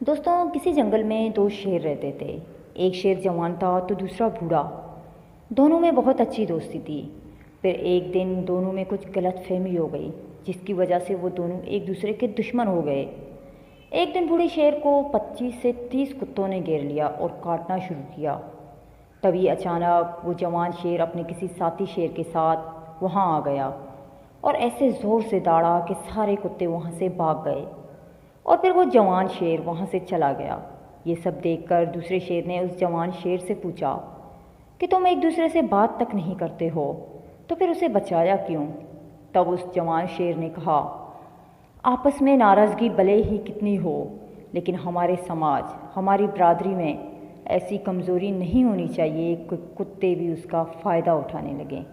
دوستوں، کسی جنگل میں دو شیر رہتے تھے۔ ایک شیر جوان تھا تو دوسرا بوڑھا۔ دونوں میں بہت اچھی دوستی تھی۔ پھر ایک دن دونوں میں کچھ غلط فہمی ہو گئی، جس کی وجہ سے وہ دونوں ایک دوسرے کے دشمن ہو گئے۔ ایک دن بوڑھے شیر کو 25 سے 30 کتوں نے گھیر لیا اور کاٹنا شروع کیا۔ تبھی اچانک وہ جوان شیر اپنے کسی ساتھی شیر کے ساتھ وہاں آ گیا اور ایسے زور سے دوڑا کہ سارے کتے وہاں سے بھاگ گئے، اور پھر وہ جوان شیر وہاں سے چلا گیا۔ یہ سب دیکھ کر دوسرے شیر نے اس جوان شیر سے پوچھا کہ تم ایک دوسرے سے بات تک نہیں کرتے ہو تو پھر اسے بچایا کیوں؟ تب اس جوان شیر نے کہا، آپس میں ناراضگی بھلے ہی کتنی ہو، لیکن ہمارے سماج، ہماری برادری میں ایسی کمزوری نہیں ہونی چاہیے کہ کتے بھی اس کا فائدہ اٹھانے لگیں۔